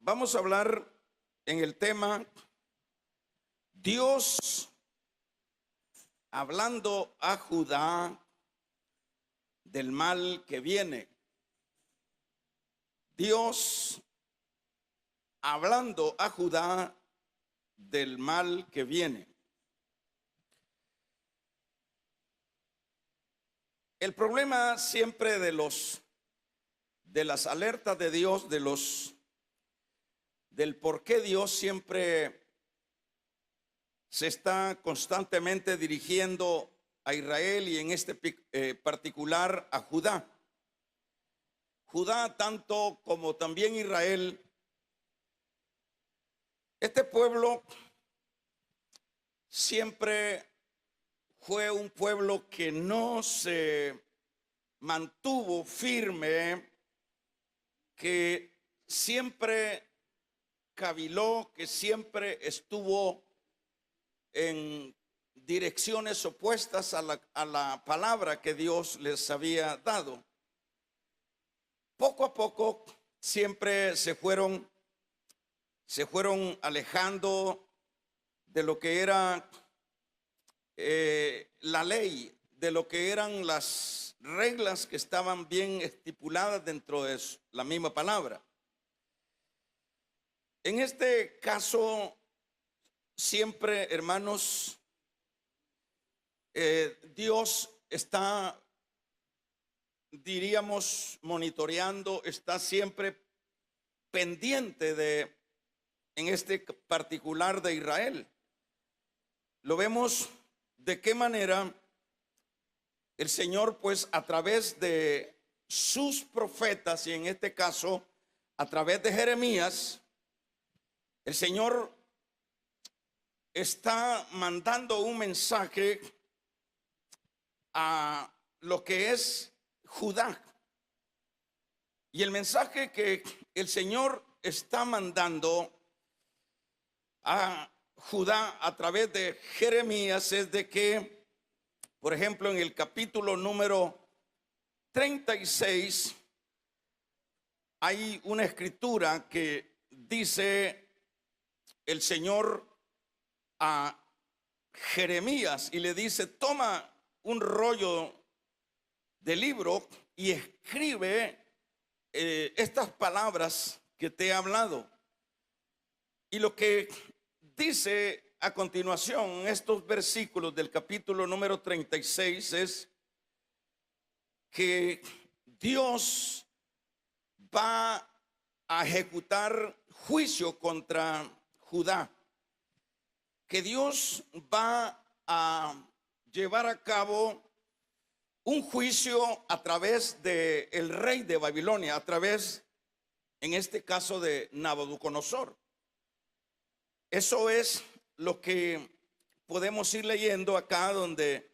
Vamos a hablar en el tema Dios hablando a Judá del mal que viene. Dios hablando a Judá del mal que viene. El problema siempre de las alertas de Dios, del por qué Dios siempre se está constantemente dirigiendo a Israel y en este particular a Judá. Judá tanto como también Israel. Este pueblo siempre fue un pueblo que no se mantuvo firme, que siempre caviló, que siempre estuvo en direcciones opuestas a la palabra que Dios les había dado. Poco a poco siempre se fueron alejando de lo que era la ley, de lo que eran las reglas que estaban bien estipuladas dentro de la misma palabra. En este caso, siempre, hermanos, Dios está, diríamos, monitoreando, está siempre pendiente en este particular de Israel. Lo vemos de qué manera el Señor, pues a través de sus profetas, y en este caso a través de Jeremías, el Señor está mandando un mensaje a lo que es Judá. Y el mensaje que el Señor está mandando a Judá a través de Jeremías es de que, por ejemplo, en el capítulo número 36 hay una escritura que dice el Señor a Jeremías y le dice: toma un rollo de libro y escribe estas palabras que te he hablado. Y lo que dice a continuación estos versículos del capítulo número 36 es que Dios va a ejecutar juicio contra Judá, que Dios va a llevar a cabo un juicio a través del rey de Babilonia, a través, en este caso, de Nabucodonosor. Eso es lo que podemos ir leyendo acá, donde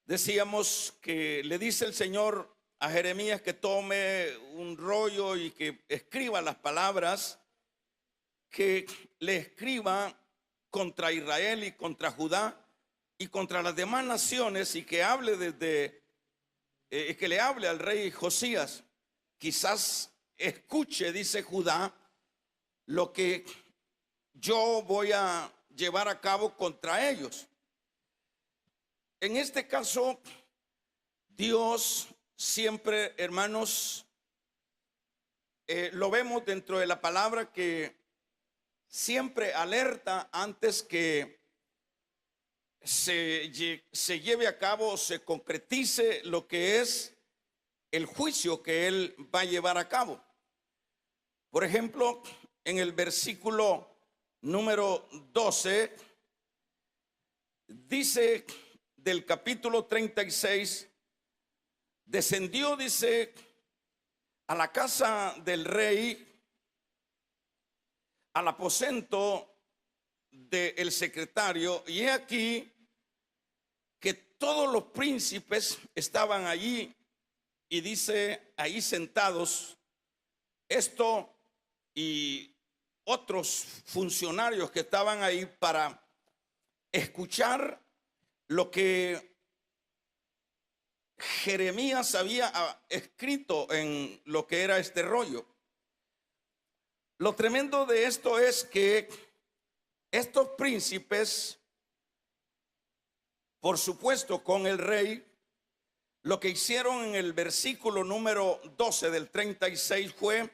decíamos que le dice el Señor a Jeremías que tome un rollo y que escriba las palabras, que le escriba contra Israel y contra Judá y contra las demás naciones, y que hable que le hable al rey Josías. Quizás escuche, dice Judá, lo que yo voy a llevar a cabo contra ellos. En este caso, Dios siempre, hermanos, lo vemos dentro de la palabra, que siempre alerta antes que se lleve a cabo, se concretice lo que es el juicio que Él va a llevar a cabo. Por ejemplo, en el versículo número 12, dice del capítulo 36, descendió, dice, a la casa del rey, al aposento del secretario, y he aquí que todos los príncipes estaban allí, y dice ahí sentados, esto y otros funcionarios que estaban ahí para escuchar lo que Jeremías había escrito en lo que era este rollo. Lo tremendo de esto es que estos príncipes, por supuesto con el rey, lo que hicieron en el versículo número 12 del 36 fue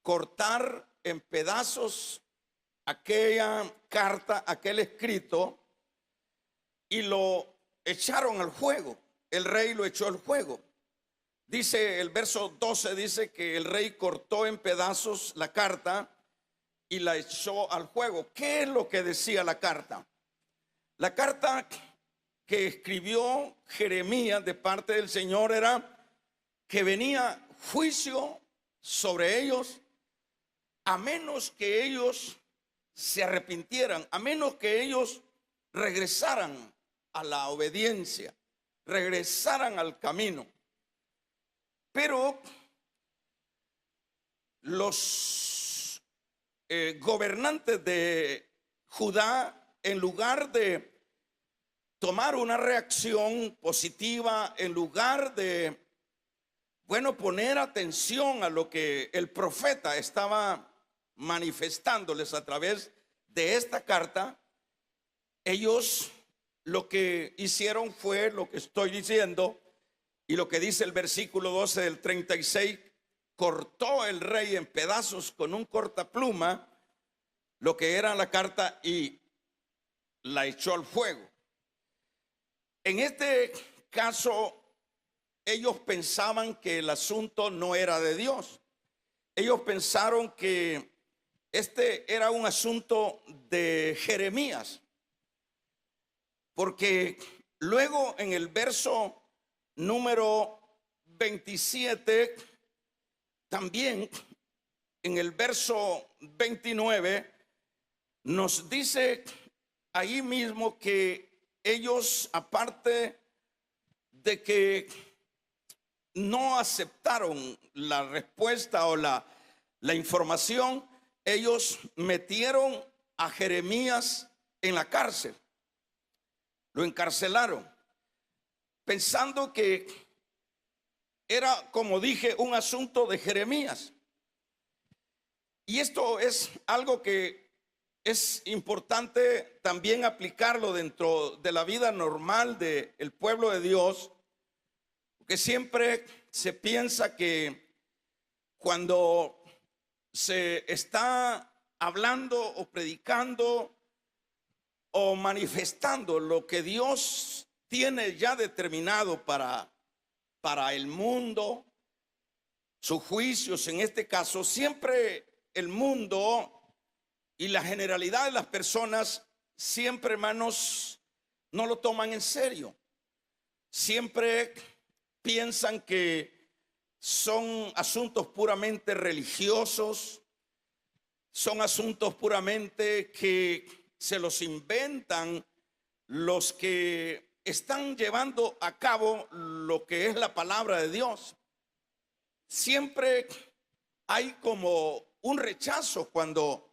cortar en pedazos aquella carta, aquel escrito, y lo echaron al fuego. El rey lo echó al fuego. Dice el verso 12, dice que el rey cortó en pedazos la carta y la echó al fuego. ¿Qué es lo que decía la carta? La carta que escribió Jeremías de parte del Señor era que venía juicio sobre ellos a menos que ellos se arrepintieran, a menos que ellos regresaran a la obediencia, regresaran al camino. Pero los gobernantes de Judá, en lugar de tomar una reacción positiva, en lugar de, poner atención a lo que el profeta estaba manifestándoles a través de esta carta, ellos lo que hicieron fue lo que estoy diciendo y lo que dice el versículo 12 del 36, cortó el rey en pedazos con un cortapluma lo que era la carta y la echó al fuego. En este caso, ellos pensaban que el asunto no era de Dios. Ellos pensaron que este era un asunto de Jeremías, porque luego en el verso número 27, también en el verso 29, nos dice ahí mismo que ellos, aparte de que no aceptaron la respuesta o la información, ellos metieron a Jeremías en la cárcel, lo encarcelaron, pensando que era, como dije, un asunto de Jeremías. Y esto es algo que es importante también aplicarlo dentro de la vida normal del pueblo de Dios, porque siempre se piensa que cuando se está hablando o predicando o manifestando lo que Dios tiene ya determinado para el mundo, sus juicios en este caso, siempre el mundo y la generalidad de las personas siempre, hermanos, no lo toman en serio. Siempre piensan que son asuntos puramente religiosos, son asuntos puramente que se los inventan los que están llevando a cabo lo que es la palabra de Dios. Siempre hay como un rechazo cuando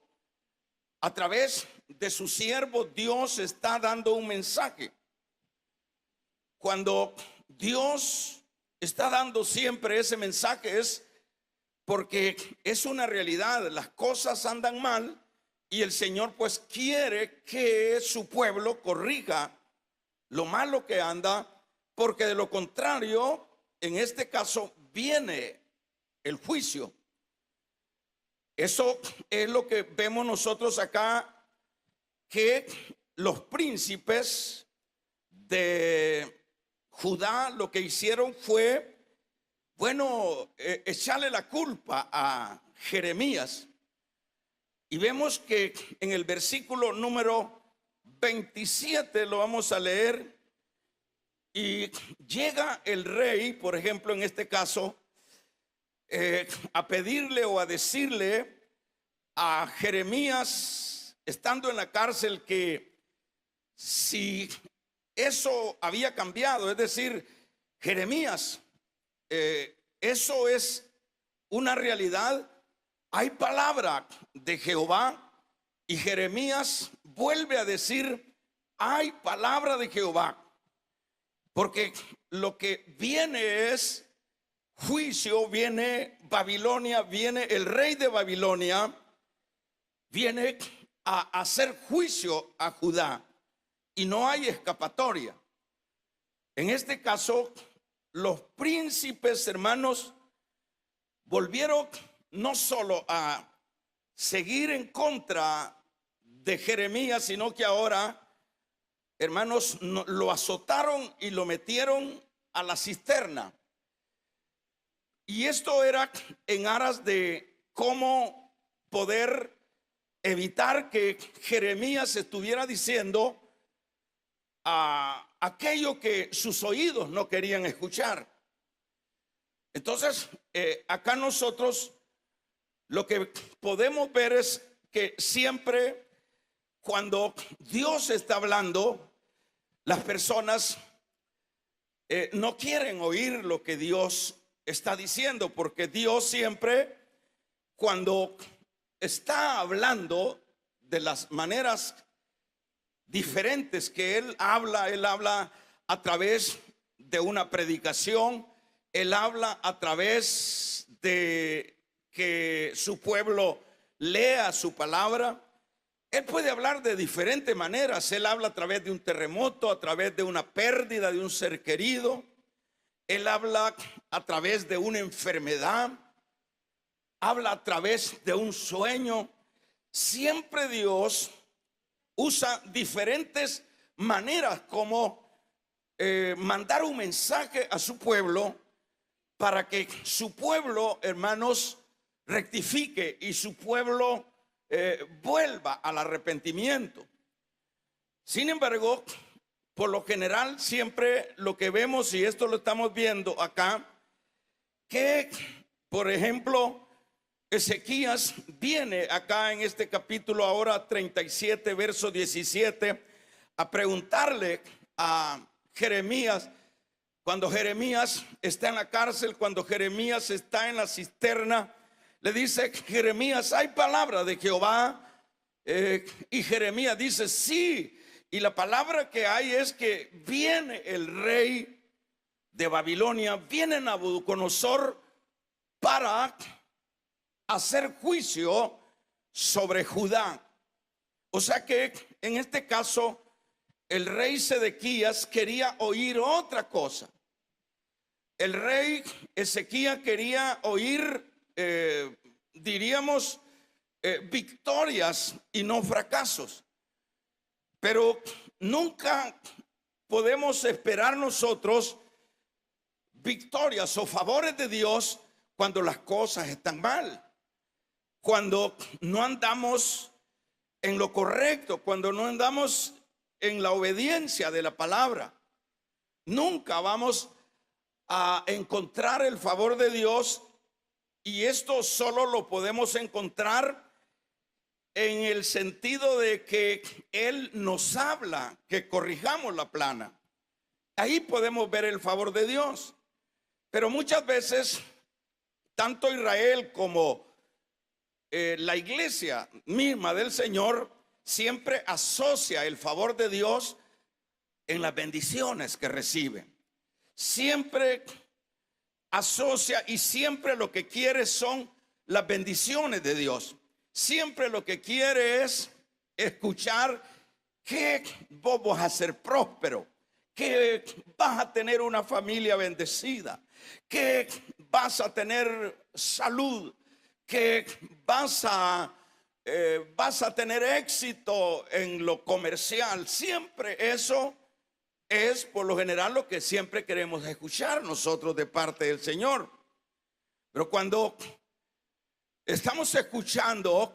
a través de su siervo Dios está dando un mensaje. Cuando Dios está dando siempre ese mensaje es porque es una realidad, las cosas andan mal y el Señor pues quiere que su pueblo corrija lo malo que anda, porque de lo contrario, en este caso, viene el juicio. Eso es lo que vemos nosotros acá, que los príncipes de Judá lo que hicieron fue, echarle la culpa a Jeremías. Y vemos que en el versículo número 27 lo vamos a leer, y llega el rey, por ejemplo, en este caso, a pedirle o a decirle a Jeremías, estando en la cárcel, que si eso había cambiado, es decir, Jeremías, eso es una realidad. Hay palabra de Jehová, y Jeremías vuelve a decir, hay palabra de Jehová, porque lo que viene es juicio, viene Babilonia, viene el rey de Babilonia, viene a hacer juicio a Judá y no hay escapatoria. En este caso, los príncipes, hermanos, volvieron no solo a seguir en contra de Jeremías, sino que ahora, hermanos, lo azotaron y lo metieron a la cisterna. Y esto era en aras de cómo poder evitar que Jeremías estuviera diciendo aquello que sus oídos no querían escuchar. Entonces, acá nosotros lo que podemos ver es que siempre cuando Dios está hablando, las personas no quieren oír lo que Dios está diciendo, porque Dios siempre, cuando está hablando de las maneras diferentes que Él habla a través de una predicación, Él habla a través de que su pueblo lea su palabra. Él puede hablar de diferentes maneras. Él habla a través de un terremoto, a través de una pérdida de un ser querido. Él habla a través de una enfermedad. Habla a través de un sueño. Siempre Dios usa diferentes maneras como mandar un mensaje a su pueblo para que su pueblo, hermanos, rectifique y su pueblo vuelva al arrepentimiento. Sin embargo, por lo general siempre lo que vemos, y esto lo estamos viendo acá, que por ejemplo Ezequías viene acá en este capítulo ahora 37 verso 17 a preguntarle a Jeremías, cuando Jeremías está en la cárcel, cuando Jeremías está en la cisterna, le dice Jeremías: hay palabra de Jehová. Y Jeremías dice: sí. Y la palabra que hay es que viene el rey de Babilonia, viene Nabucodonosor para hacer juicio sobre Judá. O sea que en este caso el rey Sedequías quería oír otra cosa. El rey Ezequías quería oír, diríamos, victorias y no fracasos. Pero nunca podemos esperar nosotros victorias o favores de Dios cuando las cosas están mal, cuando no andamos en lo correcto, cuando no andamos en la obediencia de la palabra. Nunca vamos a encontrar el favor de Dios, y esto solo lo podemos encontrar en el sentido de que Él nos habla que corrijamos la plana. Ahí podemos ver el favor de Dios. Pero muchas veces, tanto Israel como la iglesia misma del Señor siempre asocia el favor de Dios en las bendiciones que recibe. Siempre asocia y siempre lo que quiere son las bendiciones de Dios. Siempre lo que quiere es escuchar que vos vas a ser próspero, que vas a tener una familia bendecida, que vas a tener salud, que vas a tener éxito en lo comercial. Siempre eso es por lo general lo que siempre queremos escuchar nosotros de parte del Señor. Pero cuando estamos escuchando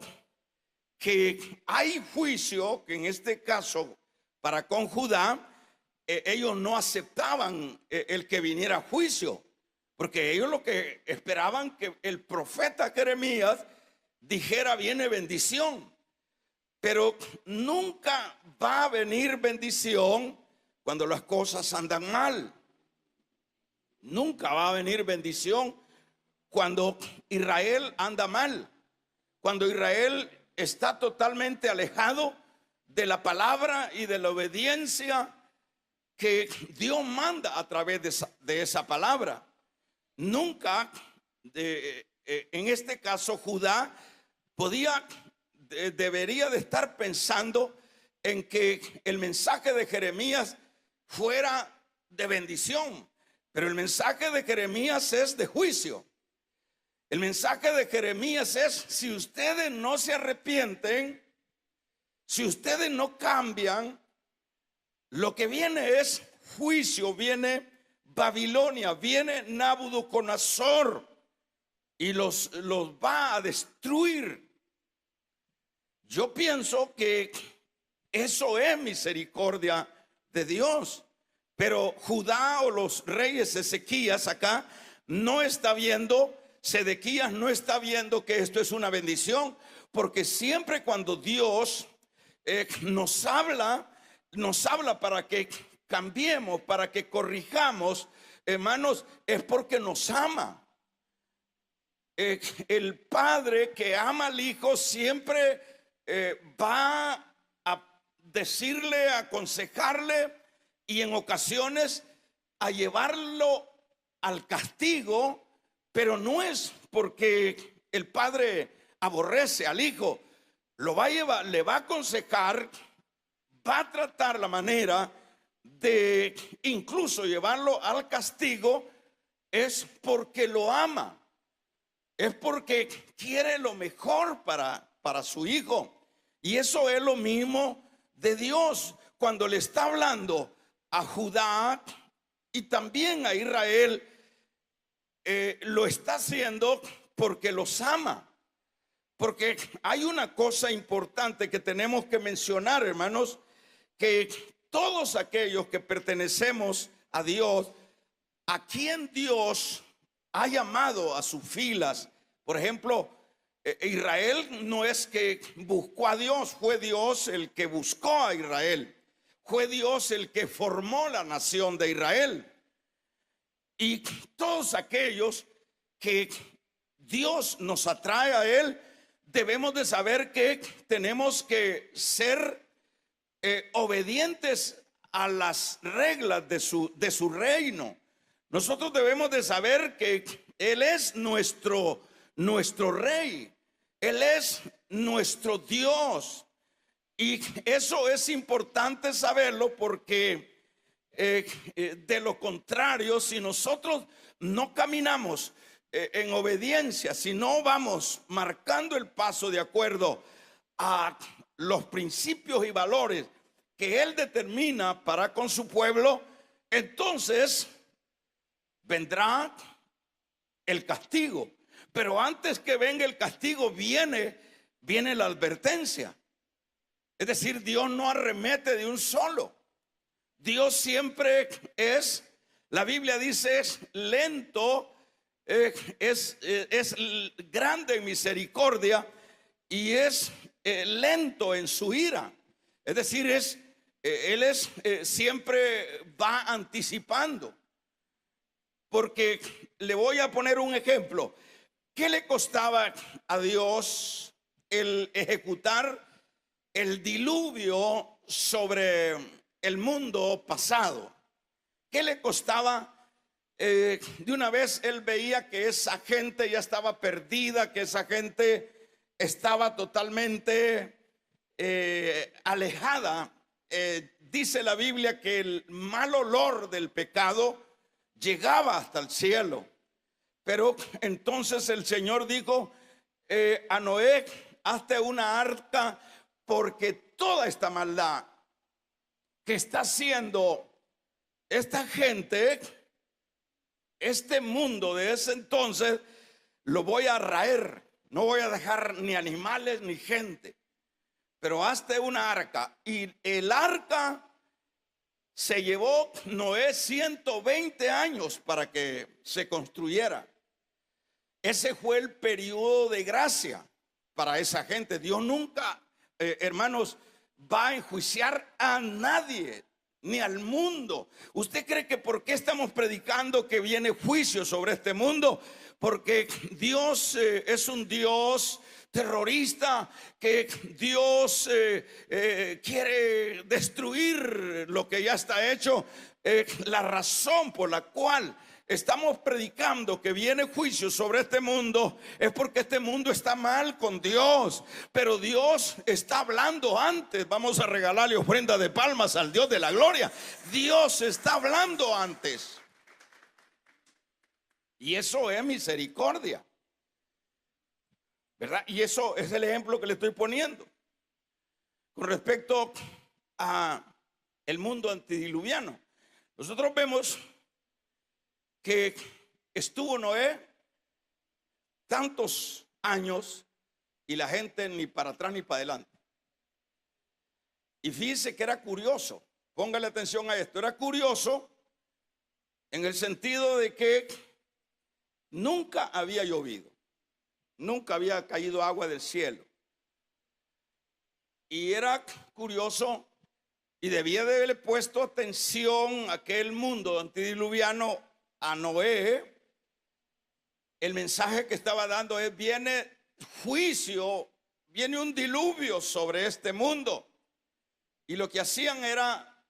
que hay juicio, que en este caso para con Judá, ellos no aceptaban el que viniera juicio, porque ellos lo que esperaban que el profeta Jeremías dijera: viene bendición. Pero nunca va a venir bendición cuando las cosas andan mal. Nunca va a venir bendición cuando Israel anda mal, cuando Israel está totalmente alejado de la palabra y de la obediencia que Dios manda a través de esa palabra. Nunca, en este caso, Judá podía debería de estar pensando en que el mensaje de Jeremías fuera de bendición, pero el mensaje de Jeremías es de juicio. El mensaje de Jeremías es: si ustedes no se arrepienten, si ustedes no cambian, lo que viene es juicio, viene Babilonia, viene Nabucodonosor y los va a destruir. Yo pienso que eso es misericordia de Dios, pero Judá o los reyes Ezequías acá no está viendo, Sedequías no está viendo que esto es una bendición, porque siempre cuando Dios nos habla para que cambiemos, para que corrijamos, hermanos, es porque nos ama. El padre que ama al hijo siempre va a decirle, a aconsejarle y en ocasiones a llevarlo al castigo, pero no es porque el padre aborrece al hijo, lo va a llevar, le va a aconsejar, va a tratar la manera de incluso llevarlo al castigo, es porque lo ama, es porque quiere lo mejor para su hijo. Y eso es lo mismo de Dios cuando le está hablando a Judá y también a Israel. Lo está haciendo porque los ama. Porque hay una cosa importante que tenemos que mencionar, hermanos, que todos aquellos que pertenecemos a Dios, a quien Dios ha llamado a sus filas, por ejemplo, Israel no es que buscó a Dios, fue Dios el que buscó a Israel, fue Dios el que formó la nación de Israel. Y todos aquellos que Dios nos atrae a Él, debemos de saber que tenemos que ser obedientes a las reglas de su reino. Nosotros debemos de saber que Él es nuestro rey, Él es nuestro Dios. Y eso es importante saberlo, porque de lo contrario, si nosotros no caminamos en obediencia, si no vamos marcando el paso de acuerdo a los principios y valores que Él determina para con su pueblo, entonces vendrá el castigo. Pero antes que venga el castigo viene la advertencia. Es decir, Dios no arremete de un solo. Dios siempre es, la Biblia dice, es lento, es grande en misericordia y es lento en su ira. Es decir, Él es siempre va anticipando. Porque le voy a poner un ejemplo. ¿Qué le costaba a Dios el ejecutar el diluvio sobre el mundo pasado? ¿Qué le costaba? De una vez Él veía que esa gente ya estaba perdida, que esa gente estaba totalmente alejada. Dice la Biblia que el mal olor del pecado llegaba hasta el cielo. Pero entonces el Señor dijo a Noé: hazte una arca, porque toda esta maldad que está haciendo esta gente, este mundo de ese entonces, lo voy a raer. No voy a dejar ni animales ni gente, pero hazte una arca. Y el arca se llevó Noé 120 años para que se construyera. Ese fue el periodo de gracia para esa gente. Dios nunca, hermanos, va a enjuiciar a nadie, ni al mundo. ¿Usted cree que por qué estamos predicando que viene juicio sobre este mundo? Porque Dios es un Dios terrorista, que Dios quiere destruir lo que ya está hecho. La razón por la cual estamos predicando que viene juicio sobre este mundo, es porque este mundo está mal con Dios. Pero Dios está hablando antes. Vamos a regalarle ofrenda de palmas al Dios de la gloria. Dios está hablando antes. Y eso es misericordia, ¿verdad? Y eso es el ejemplo que le estoy poniendo con respecto a el mundo antediluviano. Nosotros vemos que estuvo Noé tantos años y la gente ni para atrás ni para adelante. Y fíjese que era curioso, póngale atención a esto, era curioso en el sentido de que nunca había llovido, nunca había caído agua del cielo. Y era curioso y debía de haberle puesto atención a aquel mundo antediluviano a Noé. El mensaje que estaba dando es: viene juicio, viene un diluvio sobre este mundo. Y lo que hacían era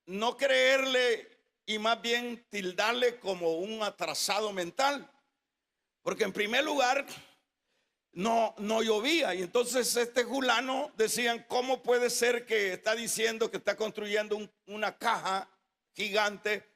no creerle y más bien tildarle como un atrasado mental, porque en primer lugar no llovía. Y entonces fulano decían: ¿cómo puede ser que está diciendo que está construyendo una caja gigante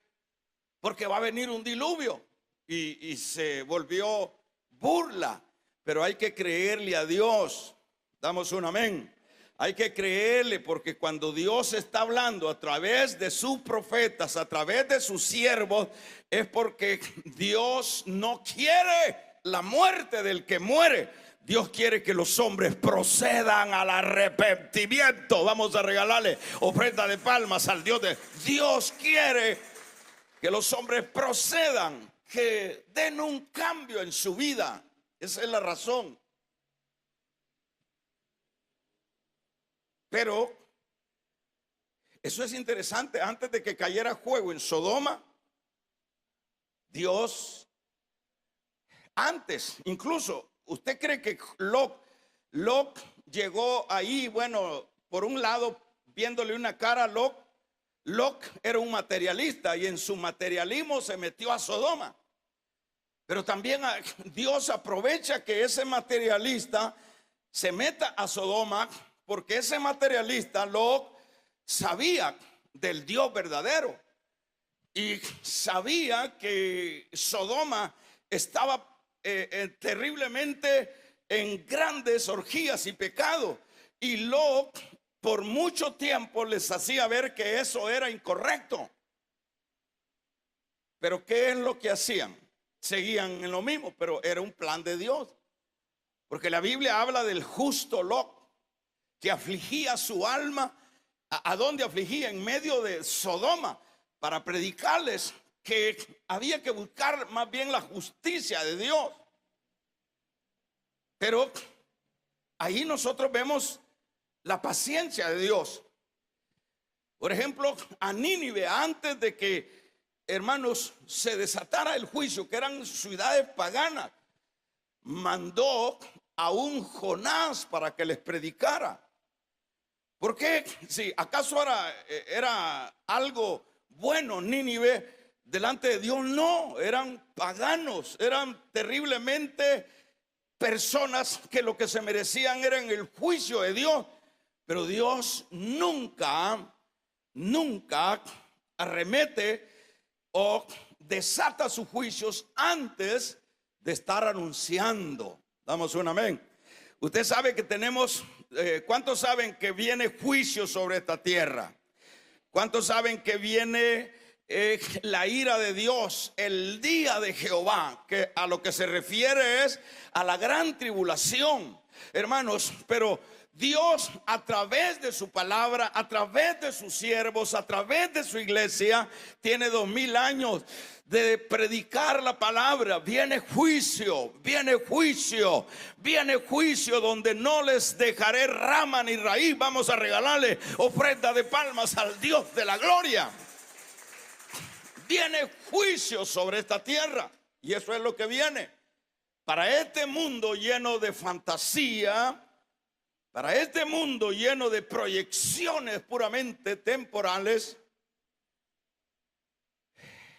porque va a venir un diluvio? Y se volvió burla. Pero hay que creerle a Dios. Damos un amén. Hay que creerle, porque cuando Dios está hablando a través de sus profetas, a través de sus siervos, es porque Dios no quiere la muerte del que muere. Dios quiere que los hombres procedan al arrepentimiento. Vamos a regalarle ofrenda de palmas al Dios de... Dios quiere que los hombres procedan, que den un cambio en su vida. Esa es la razón. Pero eso es interesante. Antes de que cayera fuego en Sodoma, Dios, antes, incluso, ¿usted cree que Lot llegó ahí? Bueno, por un lado, viéndole una cara a Lot era un materialista y en su materialismo se metió a Sodoma. Pero también Dios aprovecha que ese materialista se meta a Sodoma, porque ese materialista Lot sabía del Dios verdadero y sabía que Sodoma estaba terriblemente en grandes orgías y pecados, y Lot por mucho tiempo les hacía ver que eso era incorrecto. Pero ¿qué es lo que hacían? Seguían en lo mismo, pero era un plan de Dios, porque la Biblia habla del justo Lot, que afligía su alma. ¿A dónde afligía? En medio de Sodoma, para predicarles que había que buscar más bien la justicia de Dios. Pero ahí nosotros vemos la paciencia de Dios. Por ejemplo, a Nínive, antes de que, hermanos, se desatara el juicio, que eran ciudades paganas, mandó a un Jonás para que les predicara. ¿Por qué? Si acaso era algo bueno Nínive delante de Dios. No, eran paganos, eran terriblemente personas que lo que se merecían era el juicio de Dios. Pero Dios nunca arremete o desata sus juicios antes de estar anunciando. Damos un amén. Usted sabe que tenemos, ¿cuántos saben que viene juicio sobre esta tierra? ¿Cuántos saben que viene la ira de Dios, el día de Jehová? Que a lo que se refiere es a la gran tribulación, hermanos. Pero Dios, a través de su palabra, a través de sus siervos, a través de su iglesia, tiene 2000 años de predicar la palabra. Viene juicio, viene juicio, viene juicio donde no les dejaré rama ni raíz. Vamos a regalarle ofrenda de palmas al Dios de la gloria. Viene juicio sobre esta tierra, y eso es lo que viene. Para este mundo lleno de fantasía, para este mundo lleno de proyecciones puramente temporales,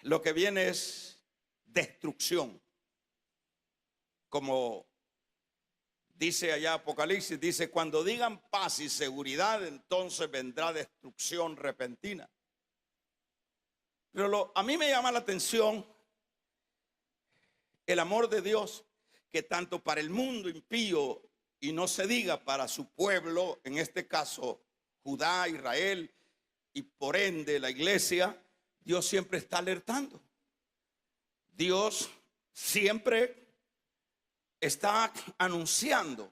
lo que viene es destrucción. Como dice allá Apocalipsis, dice, cuando digan paz y seguridad, entonces vendrá destrucción repentina. Pero a mí me llama la atención el amor de Dios, que tanto para el mundo impío y no se diga para su pueblo, en este caso Judá, Israel y por ende la iglesia, Dios siempre está alertando. Dios siempre está anunciando.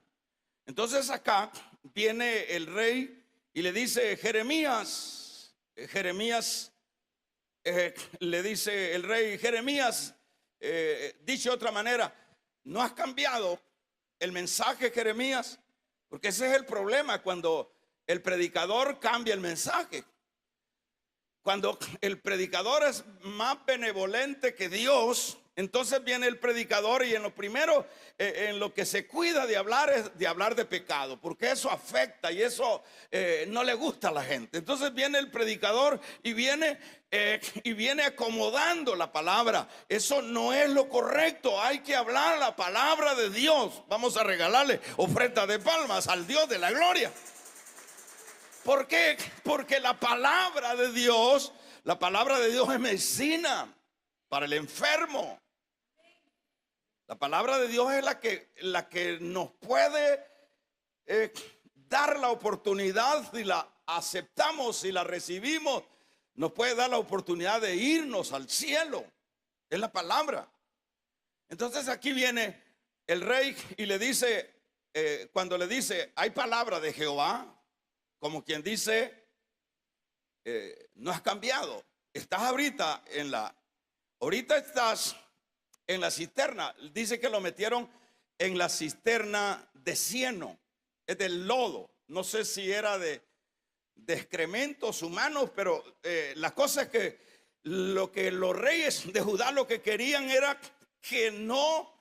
Entonces acá viene el rey y le dice, Jeremías, le dice el rey, Jeremías, dicho de otra manera, no has cambiado el mensaje, Jeremías, porque ese es el problema cuando el predicador cambia el mensaje. Cuando el predicador es más benevolente que Dios, entonces viene el predicador y en lo primero, en lo que se cuida de hablar es de hablar de pecado, porque eso afecta y eso no le gusta a la gente. Entonces viene el predicador y viene acomodando la palabra. Eso no es lo correcto. Hay que hablar la palabra de Dios. Vamos a regalarle ofrenda de palmas al Dios de la gloria. ¿Por qué? Porque la palabra de Dios es medicina para el enfermo. La palabra de Dios es la que nos puede dar la oportunidad, si la aceptamos, si la recibimos, nos puede dar la oportunidad de irnos al cielo. Es la palabra. Entonces aquí viene el rey y le dice, cuando le dice, hay palabra de Jehová, como quien dice, no has cambiado. Estás ahorita estás en la cisterna. Dice que lo metieron en la cisterna de cieno, es del lodo. No sé si era de excrementos humanos, pero la cosa es que los reyes de Judá lo que querían era que no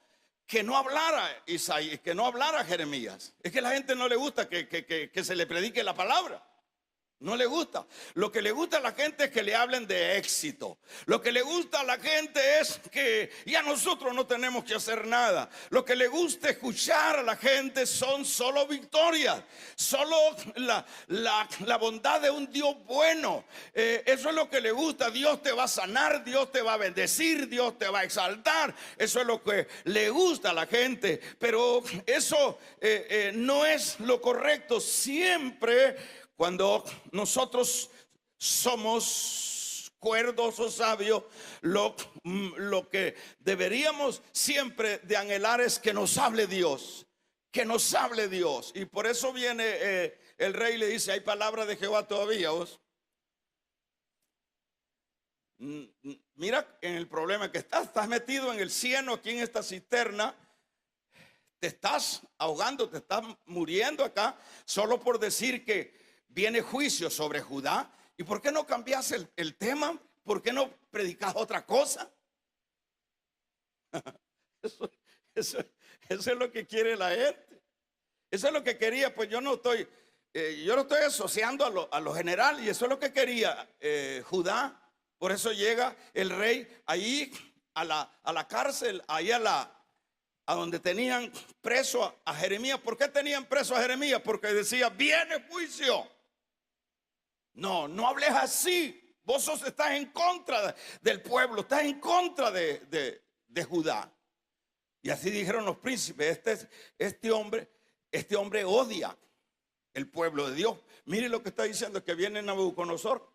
hablara Isaías, que no hablara Jeremías. Es que a la gente no le gusta que se le predique la palabra. No le gusta. Lo que le gusta a la gente es que le hablen de éxito. Lo que le gusta a la gente es que ya nosotros no tenemos que hacer nada. Lo que le gusta escuchar a la gente son solo victorias, solo la bondad de un Dios bueno. Eso es lo que le gusta. Dios te va a sanar, Dios te va a bendecir, Dios te va a exaltar. Eso es lo que le gusta a la gente. Pero eso no es lo correcto. Siempre cuando nosotros somos cuerdos o sabios, lo que deberíamos siempre de anhelar es que nos hable Dios, que nos hable Dios. Y por eso viene el rey y le dice, hay palabra de Jehová todavía, ¿vos? Mira en el problema que estás metido en el cieno, aquí en esta cisterna. Te estás ahogando, te estás muriendo acá, solo por decir que viene juicio sobre Judá. ¿Y por qué no cambias el tema? ¿Por qué no predicas otra cosa? Eso es lo que quiere la gente. Eso es lo que quería. Pues yo no estoy asociando a lo general. Y eso es lo que quería Judá. Por eso llega el rey ahí a la cárcel, ahí a donde tenían preso a Jeremías. ¿Por qué tenían preso a Jeremías? Porque decía, viene juicio. No hables así. Vos estás en contra del pueblo, estás en contra de Judá. Y así dijeron los príncipes, este hombre odia el pueblo de Dios. Mire lo que está diciendo, que viene Nabucodonosor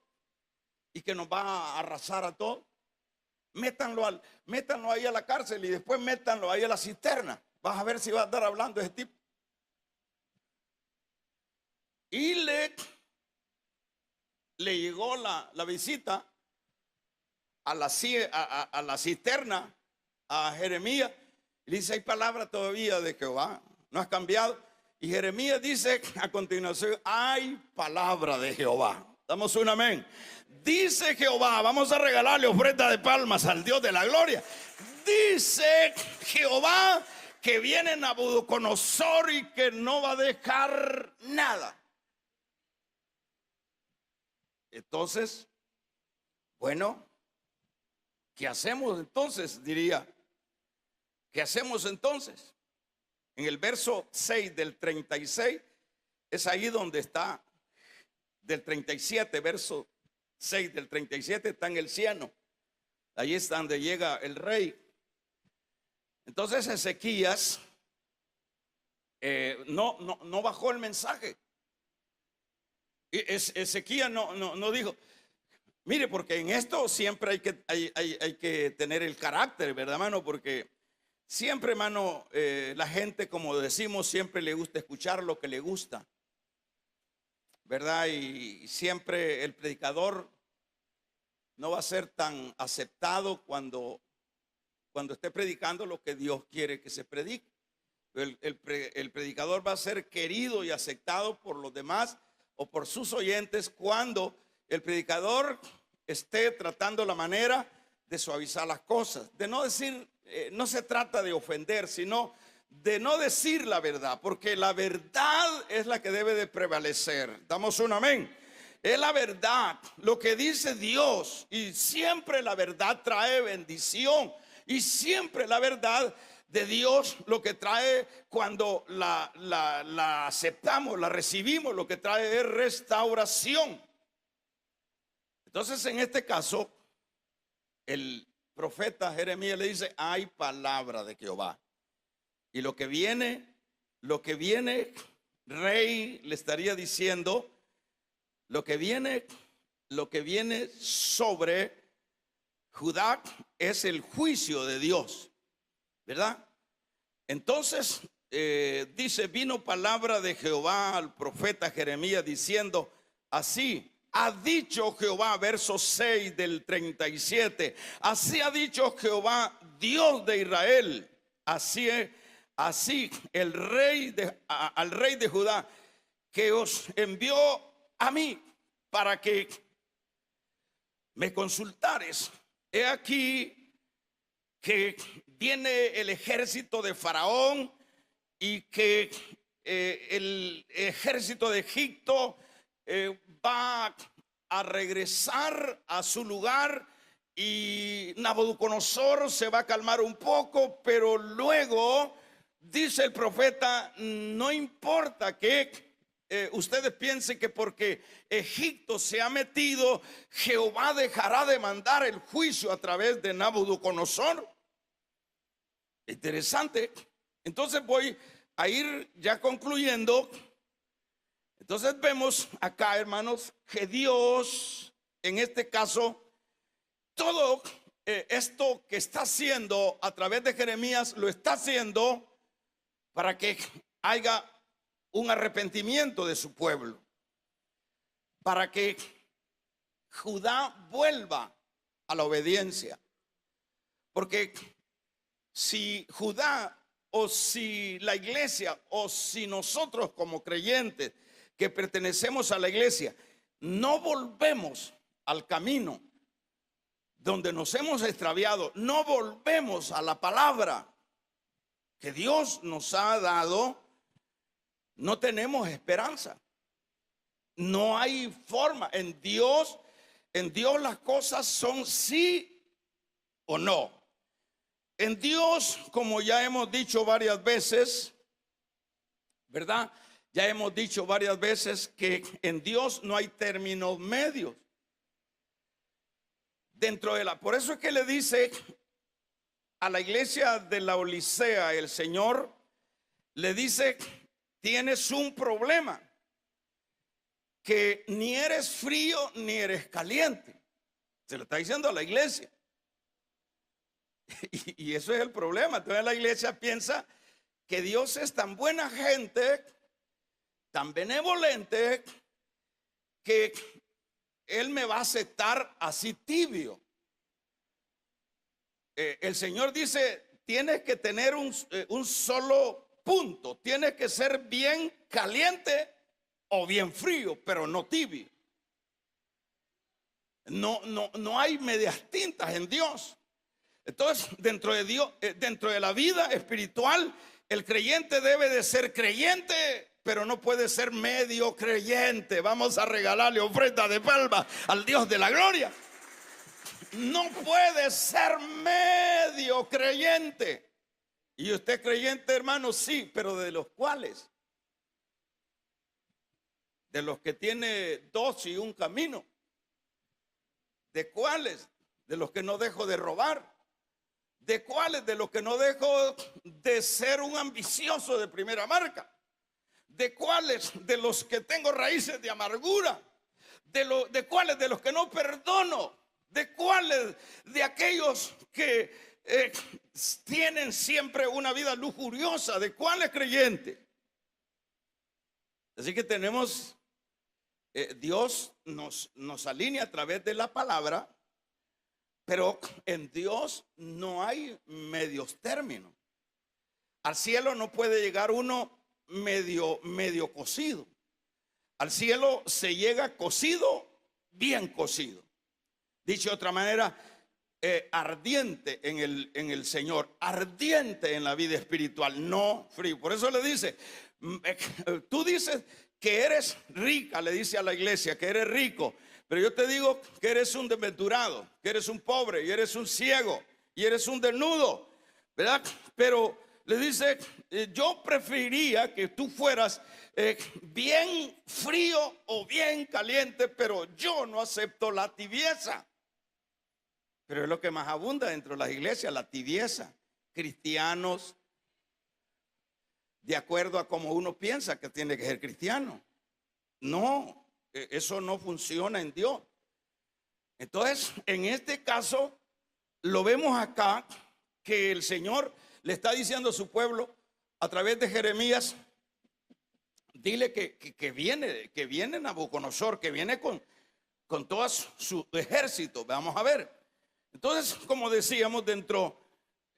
y que nos va a arrasar a todos. Métanlo ahí a la cárcel y después métanlo ahí a la cisterna. Vas a ver si va a estar hablando ese tipo. Y le llegó la visita a la cisterna a Jeremías. Y dice, hay palabra todavía de Jehová, no has cambiado. Y Jeremías dice a continuación, hay palabra de Jehová. Damos un amén. Dice Jehová, vamos a regalarle ofrenda de palmas al Dios de la gloria. Dice Jehová que viene Nabucodonosor y que no va a dejar nada. Entonces, bueno, ¿qué hacemos entonces? Diría, ¿qué hacemos entonces? En el verso 6 del 36, es ahí donde está, del 37, verso 6 del 37, está en el cieno. Ahí es donde llega el rey. Entonces Ezequías no bajó el mensaje. Ezequías no dijo, mire, porque en esto siempre hay que tener el carácter, ¿verdad, hermano? Porque siempre, hermano, la gente, como decimos, siempre le gusta escuchar lo que le gusta, ¿verdad? Y siempre el predicador no va a ser tan aceptado cuando esté predicando lo que Dios quiere que se predique. El predicador va a ser querido y aceptado por los demás o por sus oyentes cuando el predicador esté tratando la manera de suavizar las cosas, de no decir, no se trata de ofender, sino de no decir la verdad, porque la verdad es la que debe de prevalecer. Damos un amén. Es la verdad, lo que dice Dios, y siempre la verdad trae bendición, y siempre la verdad de Dios lo que trae cuando la aceptamos, la recibimos, lo que trae es restauración. Entonces, en este caso, el profeta Jeremías le dice, hay palabra de Jehová. Y lo que viene, rey, le estaría diciendo, lo que viene sobre Judá es el juicio de Dios, ¿verdad? Entonces, dice, vino palabra de Jehová al profeta Jeremías diciendo, así ha dicho Jehová, verso 6 del 37, así ha dicho Jehová, Dios de Israel, así al rey de Judá, que os envió a mí para que me consultares. He aquí que viene el ejército de Faraón y que el ejército de Egipto va a regresar a su lugar y Nabucodonosor se va a calmar un poco, pero luego dice el profeta, no importa que ustedes piensen que porque Egipto se ha metido, Jehová dejará de mandar el juicio a través de Nabucodonosor. Interesante. Entonces voy a ir ya concluyendo. Entonces vemos acá, hermanos, que Dios, en este caso, todo esto que está haciendo a través de Jeremías, lo está haciendo para que haya un arrepentimiento de su pueblo, para que Judá vuelva a la obediencia. Porque si Judá, o si la iglesia, o si nosotros como creyentes que pertenecemos a la iglesia no volvemos al camino donde nos hemos extraviado, no volvemos a la palabra que Dios nos ha dado, no tenemos esperanza. No hay forma. En Dios las cosas son sí o no. En Dios, como ya hemos dicho varias veces, ¿verdad? Ya hemos dicho varias veces que en Dios no hay términos medios. Por eso es que le dice a la iglesia de la Odisea, el Señor le dice, tienes un problema, que ni eres frío ni eres caliente. Se lo está diciendo a la iglesia. Y eso es el problema. Entonces la iglesia piensa que Dios es tan buena gente, tan benevolente, que Él me va a aceptar así tibio. El Señor dice, tienes que tener un solo punto. Tienes que ser bien caliente o bien frío, pero no tibio. No hay medias tintas en Dios. Entonces, dentro de Dios, dentro de la vida espiritual, el creyente debe de ser creyente, pero no puede ser medio creyente. Vamos a regalarle ofrenda de palma al Dios de la gloria. no puede ser medio creyente. ¿Y usted es creyente, hermano? Sí, pero ¿de los cuales? De los que tiene dos y un camino. ¿De cuáles? De los que no dejo de robar. ¿De cuáles? De los que no dejo de ser un ambicioso de primera marca. ¿De cuáles? De los que tengo raíces de amargura. ¿De cuáles? De los que no perdono. ¿De cuáles? De aquellos que tienen siempre una vida lujuriosa. ¿De cuáles creyentes? Así que tenemos, Dios nos alinea a través de la palabra, pero en Dios no hay medios términos. Al cielo no puede llegar uno medio cocido. Al cielo se llega cocido, bien cocido. Dicho de otra manera, ardiente en el Señor, ardiente en la vida espiritual, no frío. Por eso le dice, tú dices que eres rica, le dice a la iglesia que eres rico, pero yo te digo que eres un desventurado, que eres un pobre y eres un ciego y eres un desnudo, ¿verdad? Pero le dice, yo preferiría que tú fueras bien frío o bien caliente, pero yo no acepto la tibieza. Pero es lo que más abunda dentro de las iglesias, la tibieza. Cristianos de acuerdo a cómo uno piensa que tiene que ser cristiano. No, eso no funciona en Dios. Entonces, en este caso, lo vemos acá que el Señor le está diciendo a su pueblo a través de Jeremías, dile que viene Nabucodonosor, que viene con todo su ejército. Vamos a ver. Entonces, como decíamos, dentro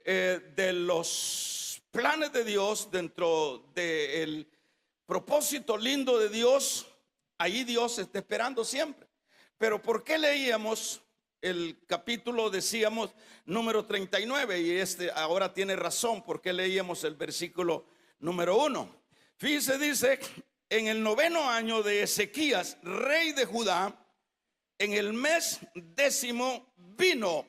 de los planes de Dios, dentro del propósito lindo de Dios, ahí Dios está esperando siempre. Pero ¿por qué leíamos el capítulo, decíamos, número 39? Y ahora tiene razón por qué leíamos el versículo número 1. Fíjese, dice, en el 9º año de Ezequías, rey de Judá, en el mes 10º vino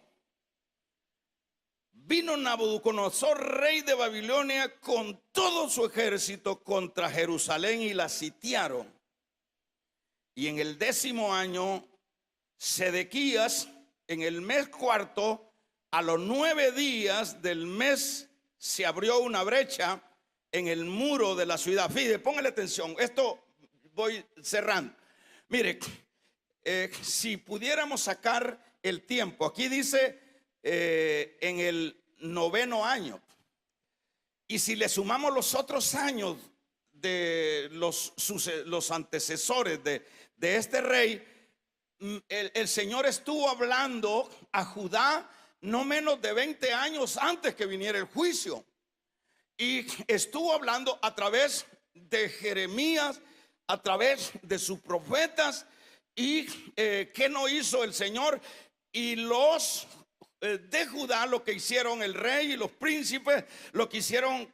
Nabucodonosor, rey de Babilonia, con todo su ejército contra Jerusalén y la sitiaron. Y en el 10º año, Sedequías, en el mes 4º, a los 9 días del mes, se abrió una brecha en el muro de la ciudad. Fíjate, póngale atención, esto voy cerrando. Mire, si pudiéramos sacar el tiempo, aquí dice en el 9º año, y si le sumamos los otros años de los antecesores de este rey, el Señor estuvo hablando a Judá no menos de 20 años antes que viniera el juicio, y estuvo hablando a través de Jeremías, a través de sus profetas. Y ¿qué no hizo el Señor? Y los de Judá, lo que hicieron el rey y los príncipes, lo que hicieron,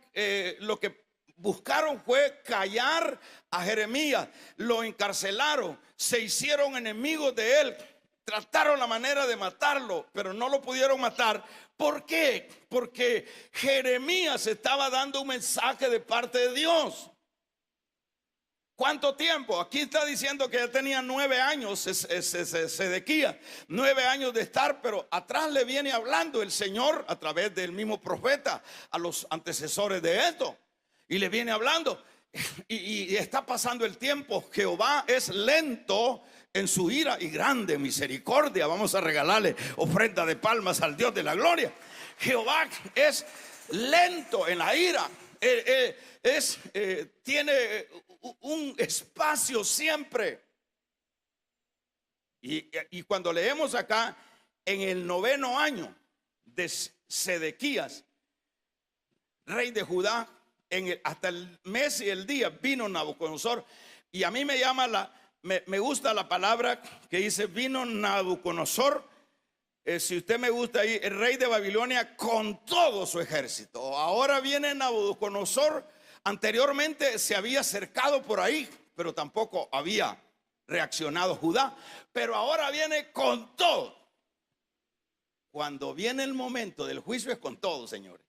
lo que buscaron fue callar a Jeremías, lo encarcelaron, se hicieron enemigos de él, trataron la manera de matarlo, pero no lo pudieron matar. ¿Por qué? Porque Jeremías estaba dando un mensaje de parte de Dios. ¿Cuánto tiempo? Aquí está diciendo que ya tenía 9 años Sedequías, 9 años de estar, pero atrás le viene hablando el Señor a través del mismo profeta a los antecesores de esto, y le viene hablando, y está pasando el tiempo. Jehová es lento en su ira y grande en misericordia. Vamos a regalarle ofrenda de palmas al Dios de la gloria. Jehová es lento en la ira, tiene un espacio siempre. Y cuando leemos acá, en el 9º año de Sedequías, rey de Judá, hasta el mes y el día vino Nabucodonosor. Y a mí me gusta la palabra que dice vino Nabucodonosor. Si usted me gusta ahí, el rey de Babilonia con todo su ejército. Ahora viene Nabucodonosor. Anteriormente se había acercado por ahí, pero tampoco había reaccionado Judá. Pero ahora viene con todo. cuando viene el momento del juicio es con todo, señores.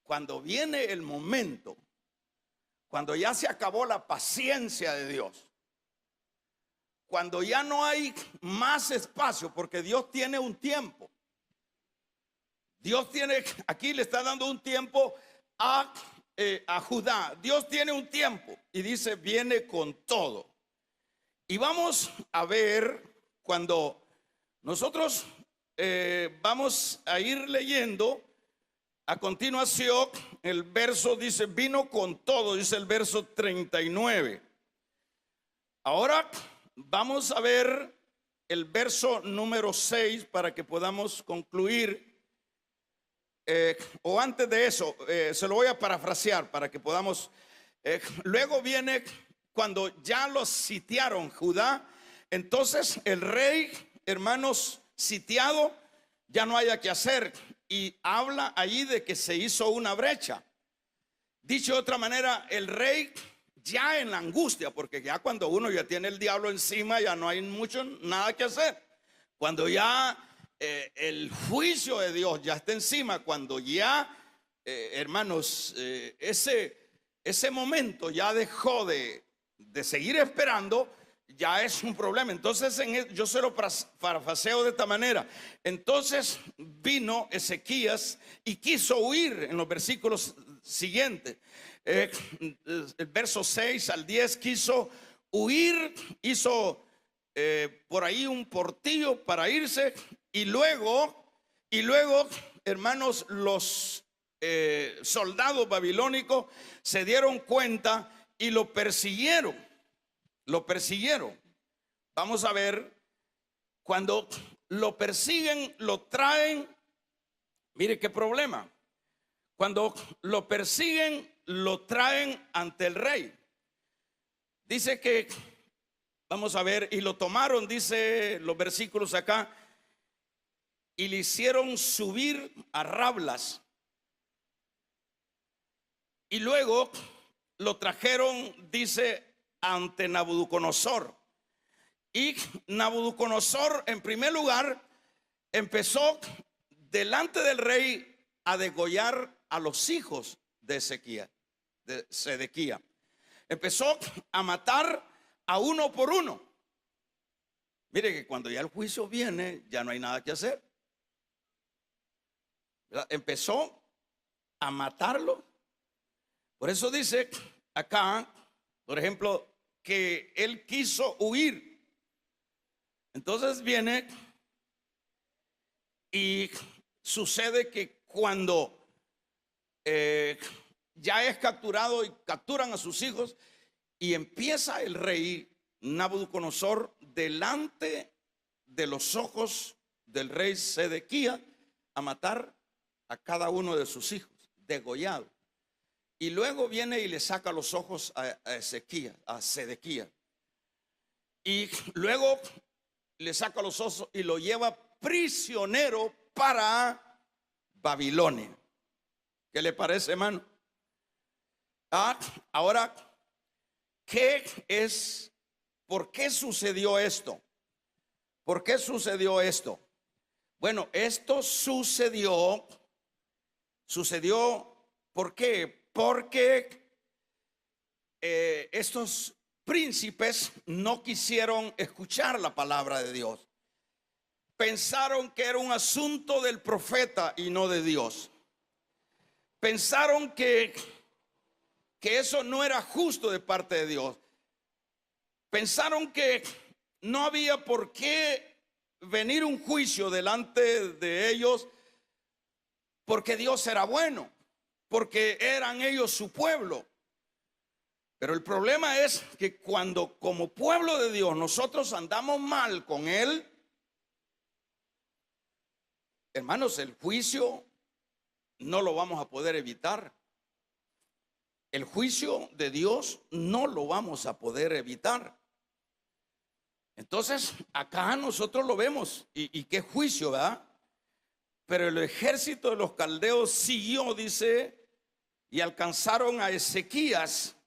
Cuando viene el momento, cuando ya se acabó la paciencia de Dios, cuando ya no hay más espacio, porque Dios tiene un tiempo. Dios tiene, aquí le está dando un tiempo a Judá. Dios tiene un tiempo y dice, viene con todo. Y vamos a ver cuando nosotros vamos a ir leyendo a continuación, el verso dice, vino con todo, dice el verso 39. Ahora vamos a ver el verso número 6 para que podamos concluir. O antes de eso, se lo voy a parafrasear para que podamos. Luego viene cuando ya los sitiaron Judá. Entonces el rey, hermanos, sitiado, ya no haya que hacer. Y habla allí de que se hizo una brecha. Dicho de otra manera, el rey ya en la angustia, porque ya cuando uno ya tiene el diablo encima, ya no hay nada que hacer. Cuando ya el juicio de Dios ya está encima, cuando ya, hermanos, ese momento ya dejó de seguir esperando, ya es un problema. Entonces yo se lo parafraseo de esta manera. Entonces vino Ezequías y quiso huir en los versículos siguientes. El verso 6 al 10 quiso huir, hizo por ahí un portillo para irse. Y luego, hermanos, los soldados babilónicos se dieron cuenta y lo persiguieron. Vamos a ver, cuando lo persiguen, lo traen. Mire qué problema. Cuando lo persiguen, lo traen ante el rey. Dice que, vamos a ver, y lo tomaron, dice los versículos acá, y le hicieron subir a Rablas. Y luego lo trajeron, dice, ante Nabucodonosor. Y Nabucodonosor, en primer lugar, empezó delante del rey a degollar a los hijos de Sedequía. Empezó a matar a uno por uno. Mire que cuando ya el juicio viene, ya no hay nada que hacer. ¿Verdad? Empezó a matarlo. Por eso dice acá, por ejemplo, que él quiso huir. Entonces viene y sucede que cuando ya es capturado y capturan a sus hijos, y empieza el rey Nabucodonosor delante de los ojos del rey Sedequía a matar a cada uno de sus hijos, degollado. Y luego viene y le saca los ojos a Sedequía. Y luego le saca los ojos y lo lleva prisionero para Babilonia. ¿Qué le parece, hermano? Ahora, ¿por qué sucedió esto? ¿Por qué sucedió esto? Bueno, esto sucedió, ¿por qué? Porque estos príncipes no quisieron escuchar la palabra de Dios. Pensaron que era un asunto del profeta y no de Dios. Pensaron que eso no era justo de parte de Dios. Pensaron que no había por qué venir un juicio delante de ellos, porque Dios era bueno, porque eran ellos su pueblo. Pero el problema es que cuando como pueblo de Dios nosotros andamos mal con Él, hermanos, el juicio no lo vamos a poder evitar. El juicio de Dios no lo vamos a poder evitar. Entonces, acá nosotros lo vemos. ¿Y qué juicio, verdad? Pero el ejército de los caldeos siguió, dice, y alcanzaron a Ezequías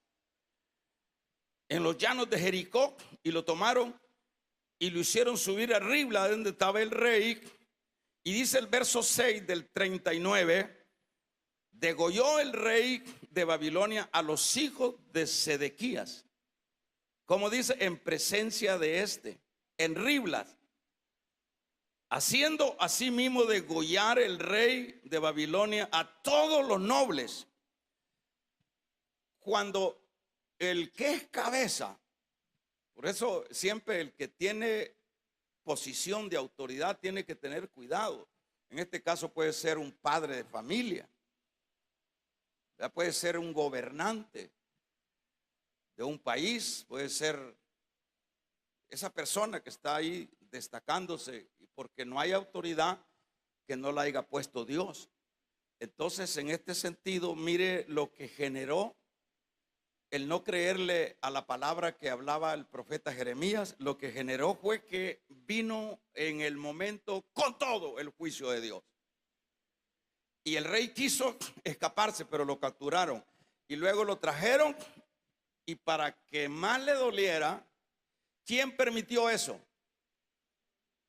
en los llanos de Jericó y lo tomaron. y lo hicieron subir a Ribla, donde estaba el rey. Y dice el verso 6 del 39, degolló el rey de Babilonia a los hijos de Sedequías, como dice, en presencia de este, en Ribla, haciendo asimismo degollar el rey de Babilonia a todos los nobles. Cuando el que es cabeza, por eso siempre el que tiene posición de autoridad tiene que tener cuidado. En este caso puede ser un padre de familia, ya puede ser un gobernante de un país, puede ser esa persona que está ahí destacándose porque no hay autoridad que no la haya puesto Dios. Entonces, en este sentido, mire lo que generó el no creerle a la palabra que hablaba el profeta Jeremías. Lo que generó fue que vino en el momento con todo el juicio de Dios. Y el rey quiso escaparse, pero lo capturaron. Y luego lo trajeron, y para que más le doliera, ¿quién permitió eso?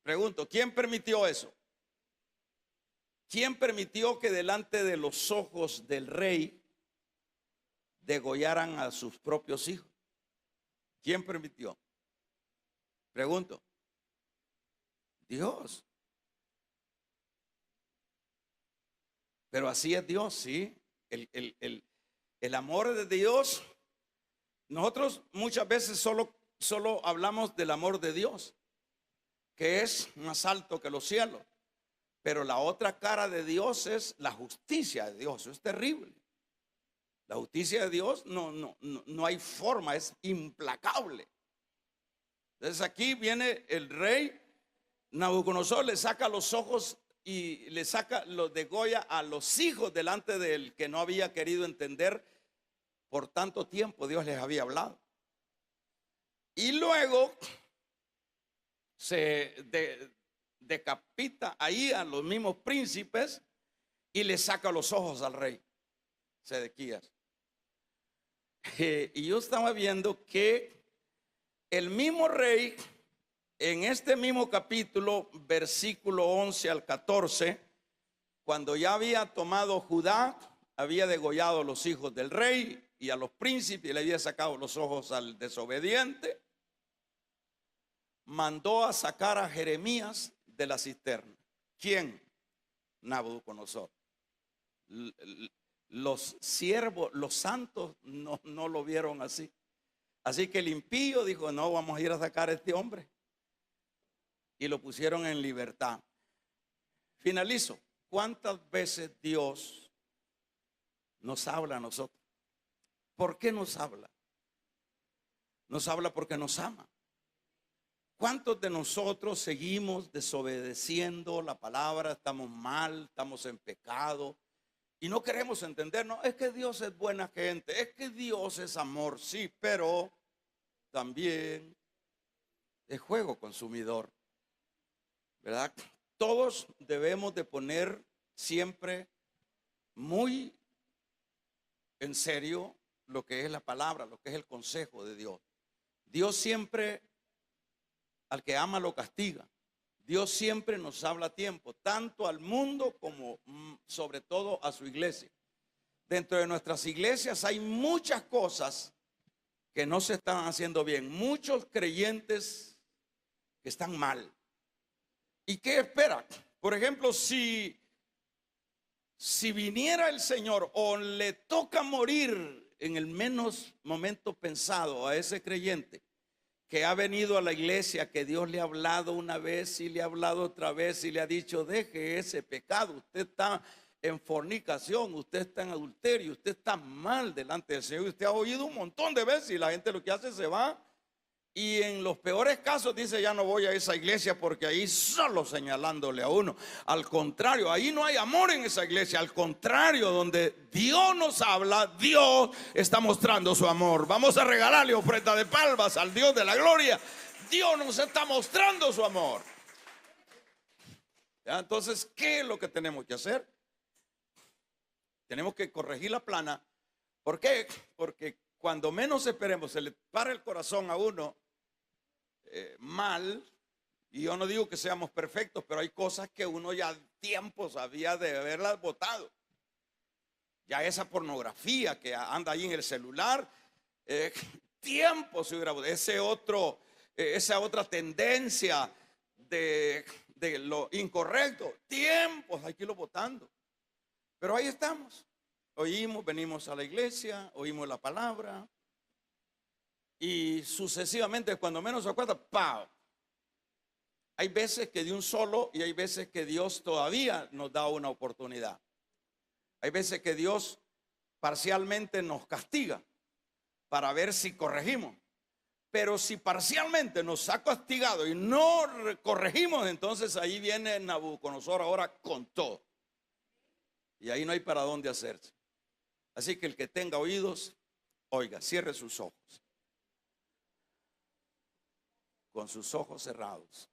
Pregunto, ¿quién permitió eso? ¿Quién permitió que delante de los ojos del rey degollaran a sus propios hijos? ¿Quién permitió? Pregunto. Dios. Pero así es Dios, sí. El amor de Dios. Nosotros muchas veces solo hablamos del amor de Dios, que es más alto que los cielos. Pero la otra cara de Dios es la justicia de Dios. Eso es terrible. La justicia de Dios no hay forma, es implacable. Entonces aquí viene el rey Nabucodonosor, le saca los ojos y le saca, los degolla a los hijos delante del que no había querido entender por tanto tiempo. Dios les había hablado. Y luego se decapita ahí a los mismos príncipes y le saca los ojos al rey Sedequías. Y yo estaba viendo que el mismo rey, en este mismo capítulo, versículo 11 al 14, cuando ya había tomado Judá, había degollado a los hijos del rey y a los príncipes, y le había sacado los ojos al desobediente, mandó a sacar a Jeremías de la cisterna. ¿Quién? Nabucodonosor. Los siervos, los santos no lo vieron así. Así que el impío dijo: no, vamos a ir a sacar a este hombre. Y lo pusieron en libertad. Finalizo. ¿Cuántas veces Dios nos habla a nosotros? ¿Por qué nos habla? Nos habla porque nos ama. ¿Cuántos de nosotros seguimos desobedeciendo la palabra? Estamos mal, estamos en pecado y no queremos entender. No, es que Dios es buena gente, es que Dios es amor, sí, pero también es juego consumidor, ¿verdad? Todos debemos de poner siempre muy en serio lo que es la palabra, lo que es el consejo de Dios. Dios siempre, al que ama lo castiga. Dios siempre nos habla a tiempo, tanto al mundo como sobre todo a su iglesia. Dentro de nuestras iglesias hay muchas cosas que no se están haciendo bien. Muchos creyentes que están mal. ¿Y qué espera? Por ejemplo, si viniera el Señor o le toca morir en el menos momento pensado a ese creyente que ha venido a la iglesia, que Dios le ha hablado una vez y le ha hablado otra vez y le ha dicho: deje ese pecado, usted está en fornicación, usted está en adulterio, usted está mal delante del Señor. Usted ha oído un montón de veces y la gente lo que hace se va. Y en los peores casos dice: ya no voy a esa iglesia porque ahí solo señalándole a uno. Al contrario, ahí no hay amor en esa iglesia. Al contrario, donde Dios nos habla, Dios está mostrando su amor. Vamos a regalarle ofrenda de palmas al Dios de la gloria. Dios nos está mostrando su amor. ¿Ya? Entonces, ¿qué es lo que tenemos que hacer? Tenemos que corregir la plana. ¿Por qué? Porque cuando menos esperemos, se le para el corazón a uno mal, Y yo no digo que seamos perfectos, pero hay cosas que uno ya tiempo sabía de haberlas botado. Ya esa pornografía que anda ahí en el celular, tiempo se hubiera botado. Esa otra tendencia de lo incorrecto, tiempos hay que irlo botando. Pero ahí estamos. Oímos, venimos a la iglesia, oímos la palabra. Y sucesivamente, cuando menos se acuerda, ¡pau! Hay veces que de un solo y hay veces que Dios todavía nos da una oportunidad. Hay veces que Dios parcialmente nos castiga para ver si corregimos. Pero si parcialmente nos ha castigado y no corregimos, entonces ahí viene Nabucodonosor ahora con todo. Y ahí no hay para dónde hacerse. Así que el que tenga oídos, oiga, cierre sus ojos. Con sus ojos cerrados.